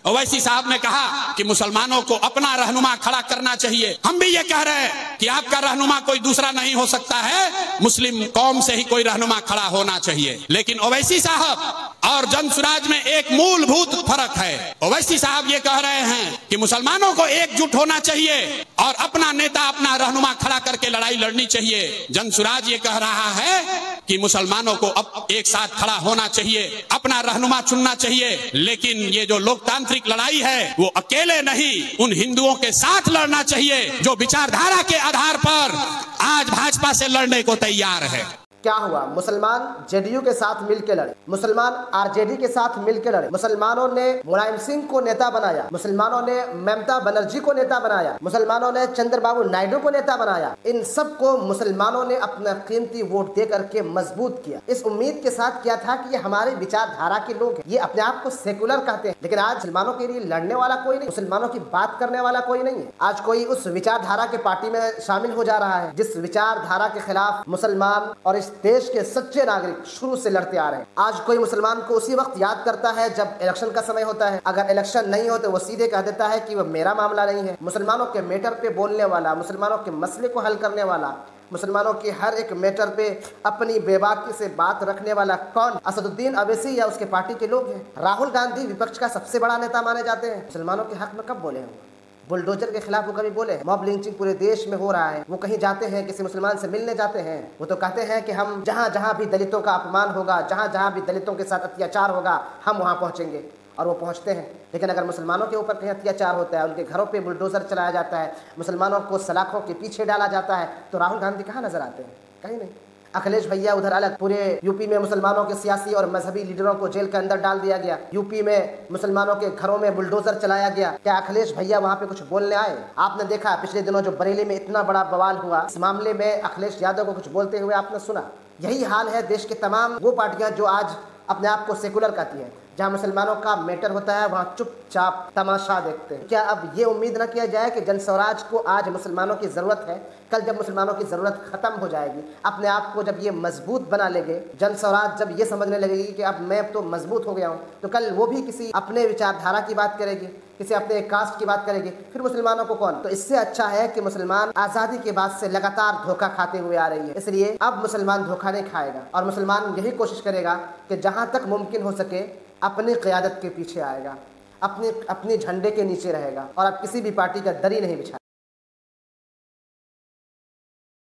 ओवैसी साहब ने कहा कि मुसलमानों को अपना रहनुमा खड़ा करना चाहिए। हम भी ये कह रहे हैं कि आपका रहनुमा कोई दूसरा नहीं हो सकता है, मुस्लिम कौम से ही कोई रहनुमा खड़ा होना चाहिए। लेकिन ओवैसी साहब और जनसुराज में एक मूलभूत फर्क है। ओवैसी साहब ये कह रहे हैं कि मुसलमानों को एकजुट होना चाहिए और अपना नेता अपना रहनुमा खड़ा करके लड़ाई लड़नी चाहिए। जनसुराज ये कह रहा है कि मुसलमानों को अब एक साथ खड़ा होना चाहिए, अपना रहनुमा चुनना चाहिए। लेकिन ये जो लोकतांत्रिक लड़ाई है वो अकेले नहीं, उन हिंदुओं के साथ लड़ना चाहिए जो विचारधारा के आधार पर आज भाजपा से लड़ने को तैयार है। क्या हुआ? मुसलमान जेडीयू के साथ मिलकर लड़े, मुसलमान आरजेडी के साथ मिलकर लड़े, मुसलमानों ने मुलायम सिंह को नेता बनाया, मुसलमानों ने ममता बनर्जी को नेता बनाया, मुसलमानों ने चंद्रबाबू नायडू को नेता बनाया। इन सब को मुसलमानों ने अपना कीमती वोट दे करके मजबूत किया, इस उम्मीद के साथ किया था कि ये हमारे विचारधारा के लोग हैं, ये अपने आप को सेकुलर कहते हैं। लेकिन आज मुसलमानों के लिए लड़ने वाला कोई नहीं, मुसलमानों की बात करने वाला कोई नहीं है। आज कोई उस विचारधारा के पार्टी में शामिल हो जा रहा है जिस विचारधारा के खिलाफ मुसलमान और इस देश के सच्चे नागरिक शुरू से लड़ते आ रहे हैं। आज कोई मुसलमान को उसी वक्त याद करता है जब इलेक्शन का समय होता है। अगर इलेक्शन नहीं हो तो वो सीधे कह देता है कि वो मेरा मामला नहीं है। मुसलमानों के मैटर पे बोलने वाला, मुसलमानों के मसले को हल करने वाला, मुसलमानों की हर एक मैटर पे अपनी बेबाकी से बात रखने वाला कौन? असदुद्दीन अवैसी या उसके पार्टी के लोग हैं। राहुल गांधी विपक्ष का सबसे बड़ा नेता माने जाते हैं। मुसलमानों के हक में कब बोले हैं? बुलडोजर के खिलाफ वो कभी बोले? मॉब लिंचिंग पूरे देश में हो रहा है, वो कहीं जाते हैं, किसी मुसलमान से मिलने जाते हैं, वो तो कहते हैं कि हम जहाँ जहाँ भी दलितों का अपमान होगा, जहाँ जहाँ भी दलितों के साथ अत्याचार होगा, हम वहाँ पहुँचेंगे। और वो पहुँचते हैं। लेकिन अगर मुसलमानों के ऊपर कहीं अत्याचार होता है, उनके घरों पे बुलडोजर चलाया जाता है, मुसलमानों को सलाखों के पीछे डाला जाता है, तो राहुल गांधी कहाँ नजर आते हैं? कहीं नहीं। अखिलेश भैया उधर अलग, पूरे यूपी में मुसलमानों के सियासी और मजहबी लीडरों को जेल के अंदर डाल दिया गया, यूपी में मुसलमानों के घरों में बुलडोजर चलाया गया। क्या अखिलेश भैया वहाँ पे कुछ बोलने आए? आपने देखा पिछले दिनों जो बरेली में इतना बड़ा बवाल हुआ, इस मामले में अखिलेश यादव को कुछ बोलते हुए आपने सुना? यही हाल है देश के तमाम वो पार्टियां जो आज अपने आप को सेकुलर कहती है। जहाँ मुसलमानों का मैटर होता है वहाँ चुपचाप तमाशा देखते हैं। क्या अब ये उम्मीद न किया जाए कि जनस्वराज को आज मुसलमानों की ज़रूरत है? कल जब मुसलमानों की ज़रूरत ख़त्म हो जाएगी, अपने आप को जब ये मजबूत बना लेंगे, जनस्वराज जब ये समझने लगेगी कि अब मैं तो मजबूत हो गया हूँ, तो कल वो भी किसी अपने विचारधारा की बात करेगी, किसी अपने कास्ट की बात करेगी, फिर मुसलमानों को कौन? तो इससे अच्छा है कि मुसलमान आज़ादी के बाद से लगातार धोखा खाते हुए आ रही है, इसलिए अब मुसलमान धोखा नहीं खाएगा और मुसलमान यही कोशिश करेगा कि जहाँ तक मुमकिन हो सके अपनी क़यादत के पीछे आएगा, अपने झंडे के नीचे रहेगा और अब किसी भी पार्टी का दरी नहीं बिछाएगा।